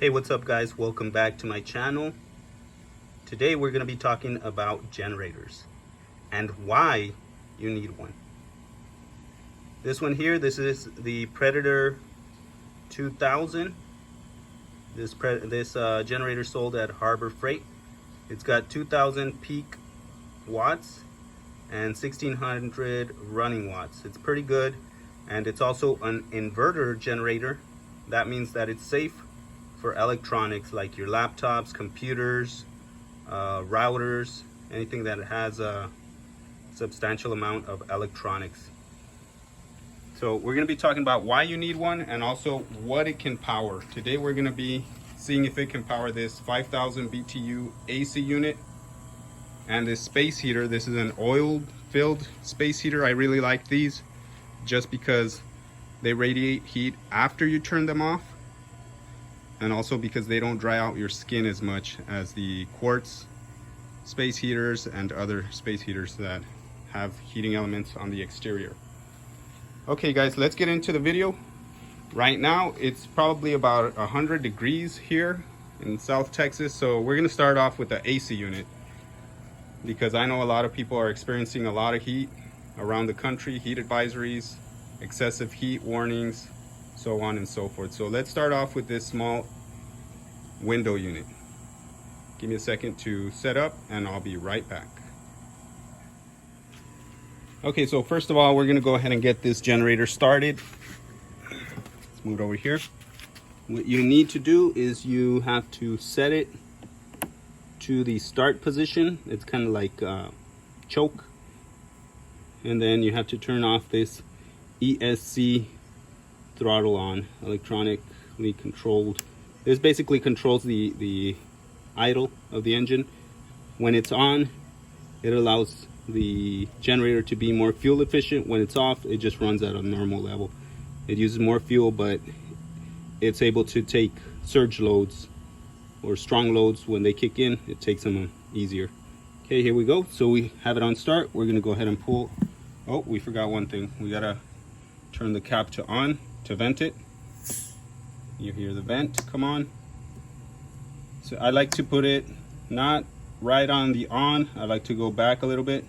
Hey, what's up guys? Welcome back to my channel. Today we're going to be talking about generators and why you need one. This one here, this is the Predator 2000. This generator sold at Harbor Freight. It's got 2000 peak watts and 1600 running watts. It's pretty good, and it's also an inverter generator. That means that it's safe for electronics like your laptops, computers, routers, anything that has a substantial amount of electronics. So we're going to be talking about why you need one and also what it can power. Today we're going to be seeing if it can power this 5000 BTU AC unit and this space heater. This is an oil-filled space heater. I really like these just because they radiate heat after you turn them off, and also because they don't dry out your skin as much as the quartz space heaters and other space heaters that have heating elements on the exterior. Okay guys, let's get into the video. Right now it's probably about 100 degrees here in South Texas, so we're going to start off with the AC unit because I know a lot of people are experiencing a lot of heat around the country, heat advisories, excessive heat warnings, so on and so forth. So let's start off with this small window unit. Give me a second to set up and I'll be right back. Okay, so first of all, we're going to go ahead and get this generator started. Let's move it over here. What you need to do is you have to set it to the start position. It's kind of like choke, and then you have to turn off this ESC throttle on, electronically controlled. This basically controls the idle of the engine. When it's on, it allows the generator to be more fuel efficient. When it's off, it just runs at a normal level. It uses more fuel, but it's able to take surge loads or strong loads. When they kick in, it takes them easier. Okay, here we go. So we have it on start. We're gonna go ahead and pull. Oh, we forgot one thing. We gotta turn the cap to on to vent it. You hear the vent come on. So I like to put it not right on the on. I like to go back a little bit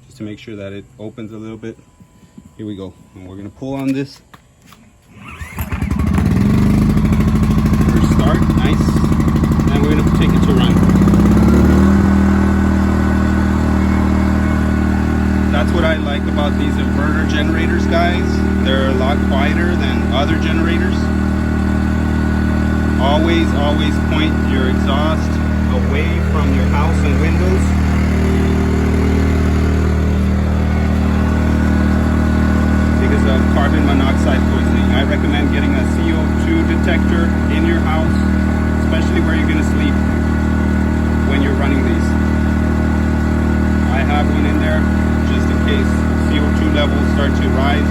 just to make sure that it opens a little bit. Here we go, and we're gonna pull on this. First start, nice. And we're gonna take it to run. That's what I like about these inverter generators, guys. They're a lot quieter than other generators. Always point your exhaust away from your house and windows. Because of carbon monoxide poisoning. I recommend getting a CO2 detector in your house, especially where you're going to sleep when you're running these. I have one in there just in case CO2 levels start to rise.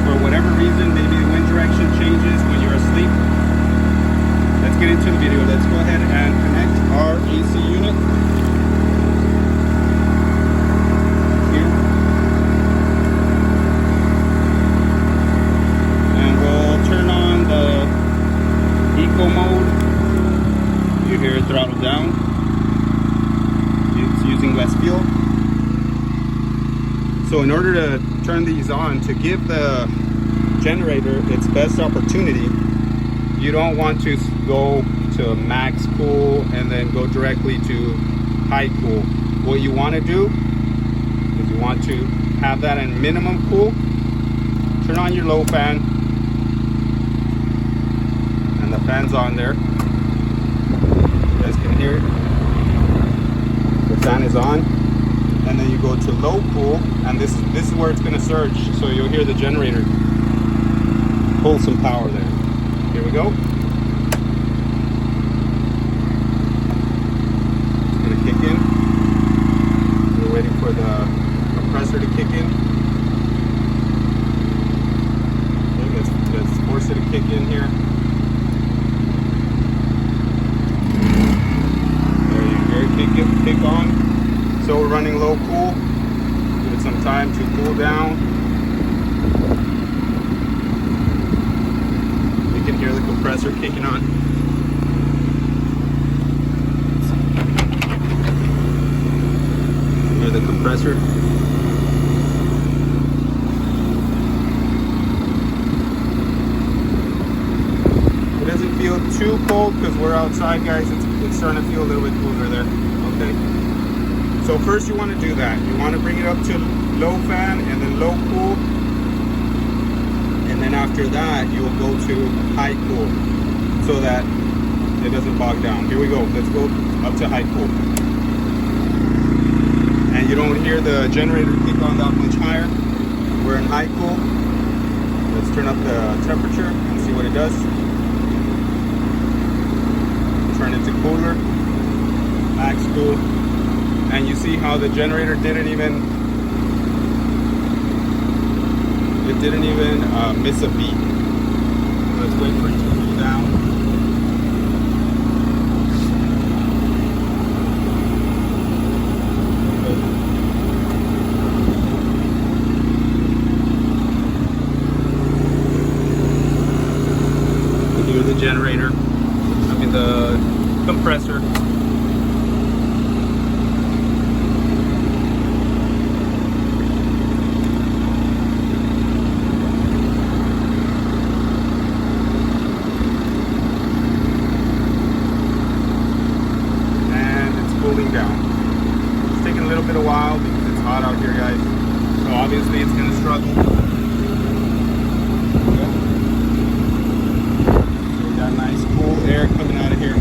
For whatever reason, maybe the wind direction changes when you're asleep. Let's get into the video. Let's go ahead and connect our AC unit here. And we'll turn on the eco mode. You hear it throttle down. It's using less fuel. So in order to turn these on, to give the generator its best opportunity, you don't want to go to max cool and then go directly to high cool. What you want to do is you want to have that in minimum cool. Turn on your low fan, and the fan's on there. You guys can hear it. The fan is on, and then you go to low cool, and this is where it's going to surge. So you'll hear the generator pull some power there. Here we go. It's going to kick in. We're waiting for the compressor to kick in. Okay, let's force it to kick in here. There you hear it kick on. So we're running low cool. Give it some time to cool down. can hear the compressor kicking on. Hear the compressor. It doesn't feel too cold because we're outside, guys. It's starting to feel a little bit cooler there. Okay. So first you want to do that. You want to bring it up to low fan and then low cool. And then after that, you will go to high cool so that it doesn't bog down. Here we go. Let's go up to high cool. And you don't hear the generator kick on that much higher. We're in high cool. Let's turn up the temperature and see what it does. Turn it to cooler. Max cool. And you see how the generator didn't even miss a beat. Let's wait for it to cool down. You hear the generator, the compressor. Down. It's taking a little bit of while because it's hot out here, guys. So obviously it's going to struggle. So we got nice cool air coming out of here.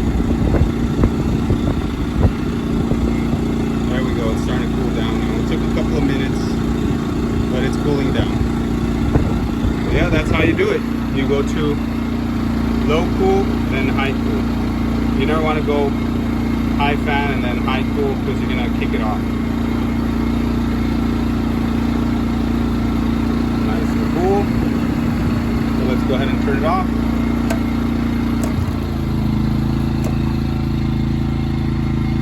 There we go. It's starting to cool down now. It took a couple of minutes, but it's cooling down. So yeah, that's how you do it. You go to low cool and then high cool. You never want to go high fan and then high cool because you're gonna kick it off. Nice and cool. So let's go ahead and turn it off.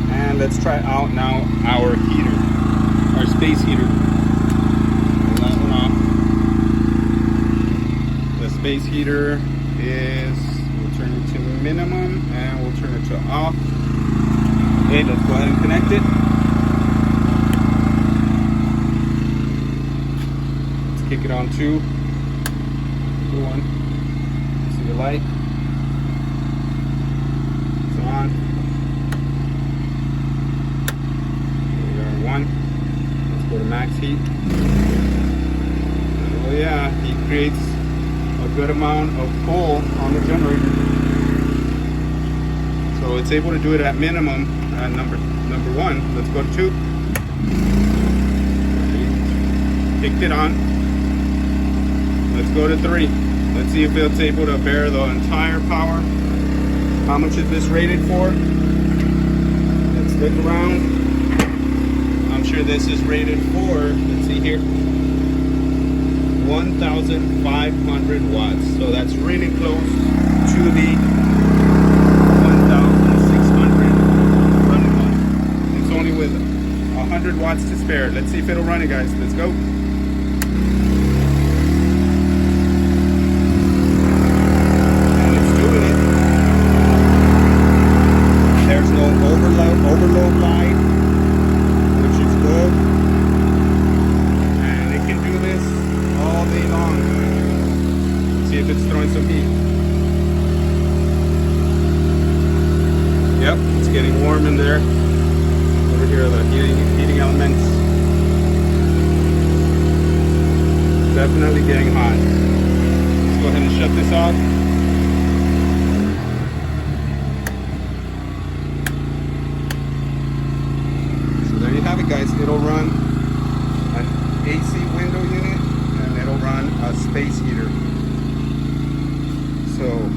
And let's try out now our heater, our space heater. Turn that one off. The space heater is, we'll turn it to minimum and we'll turn it to off. Okay, let's go ahead and connect it. Let's kick it on 2. 1. See the light? It's on. Here we are, 1. Let's go to max heat. Oh yeah, he creates a good amount of pull on the generator. So it's able to do it at minimum. Number 1, let's go to 2. Kicked it on. Let's go to 3. Let's see if it's able to bear the entire power. How much is this rated for? Let's look around. I'm sure this is rated for, let's see here, 1,500 watts. So that's really close to the 1,600 running one. It's only with 100 watts to spare. Let's see if it'll run it, guys. Let's go. And it's doing it. There's no overload light, which is good. And it can do this all day long. See if it's throwing some heat. Yep, it's getting warm in there. Over here are the heating elements. Definitely getting hot. Let's go ahead and shut this off. So there you have it, guys. It'll run an AC window unit and it'll run a space heater. So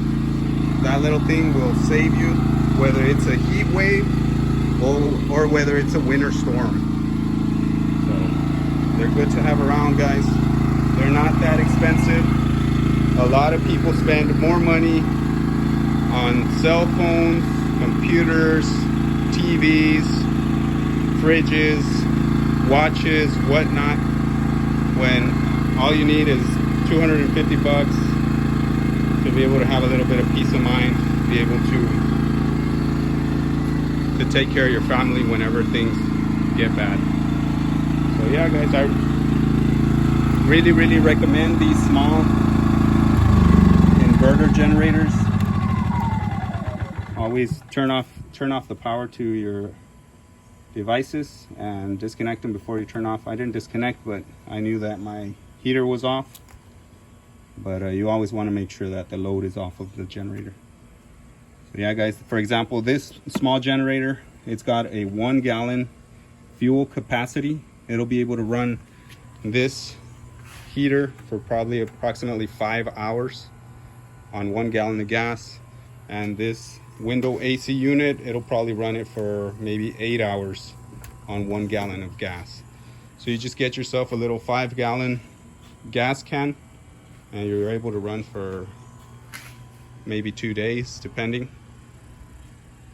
that little thing will save you, whether it's a heat wave or whether it's a winter storm. So they're good to have around, guys. They're not that expensive. A lot of people spend more money on cell phones, computers, TVs, fridges, watches, whatnot, when all you need is $250 to to be able to have a little bit of peace of mind, be able to take care of your family whenever things get bad. So yeah guys, I really recommend these small inverter generators. Always turn off the power to your devices and disconnect them before you turn off. I didn't disconnect, but I knew that my heater was off. But you always want to make sure that the load is off of the generator. So yeah guys, for example, this small generator, it's got a 1 gallon fuel capacity. It'll be able to run this heater for probably approximately 5 hours on 1 gallon of gas, and this window AC unit, it'll probably run it for maybe 8 hours on 1 gallon of gas. So you just get yourself a little 5 gallon gas can and you're able to run for maybe 2 days depending,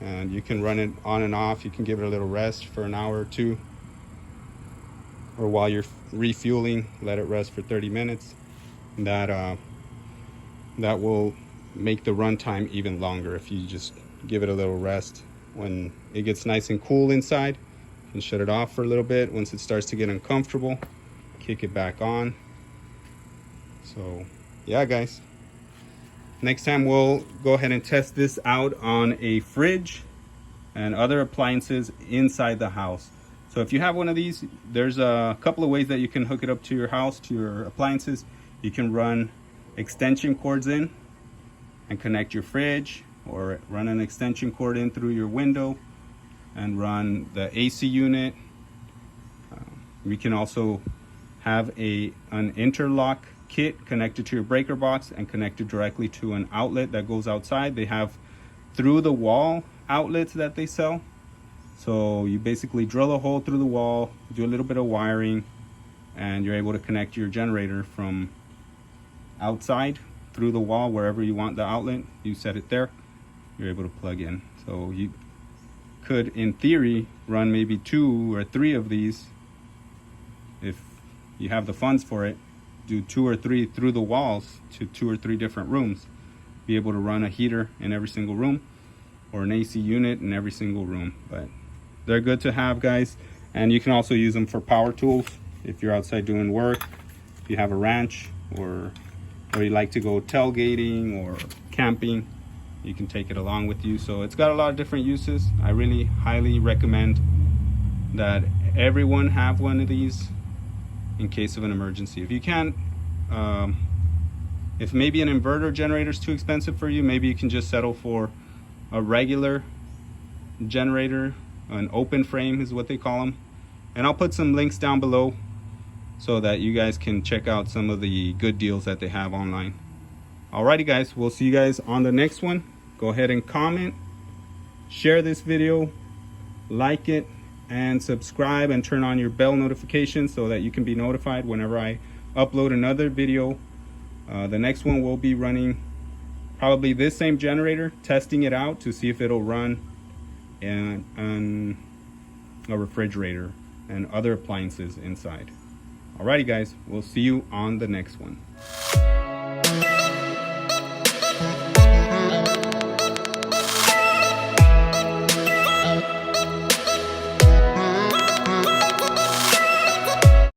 and you can run it on and off. You can give it a little rest for an hour or two, or while you're refueling, let it rest for 30 minutes. That will make the runtime even longer if you just give it a little rest. When it gets nice and cool inside, you can shut it off for a little bit. Once it starts to get uncomfortable, kick it back on. So yeah guys, next time we'll go ahead and test this out on a fridge and other appliances inside the house. So if you have one of these, there's a couple of ways that you can hook it up to your house, to your appliances. You can run extension cords in and connect your fridge, or run an extension cord in through your window and run the AC unit. You can also have an interlock kit connected to your breaker box and connected directly to an outlet that goes outside. They have through the wall outlets that they sell. So you basically drill a hole through the wall, do a little bit of wiring, and you're able to connect your generator from outside through the wall wherever you want the outlet. You set it there, you're able to plug in. So you could, in theory, run maybe 2 or 3 of these if you have the funds for it. Do 2 or 3 through the walls to 2 or 3 different rooms. Be able to run a heater in every single room, or an AC unit in every single room. But they're good to have guys, and you can also use them for power tools if you're outside doing work, if you have a ranch, or you like to go tailgating or camping, you can take it along with you. So it's got a lot of different uses. I really highly recommend that everyone have one of these in case of an emergency. If you can't, if maybe an inverter generator is too expensive for you, maybe you can just settle for a regular generator. An open frame is what they call them, and I'll put some links down below so that you guys can check out some of the good deals that they have online. Alrighty guys, we'll see you guys on the next one. Go ahead and comment, share this video, like it, and subscribe, and turn on your bell notifications so that you can be notified whenever I upload another video. The next one will be running probably this same generator, testing it out to see if it'll run in a refrigerator and other appliances inside. Alrighty guys, we'll see you on the next one.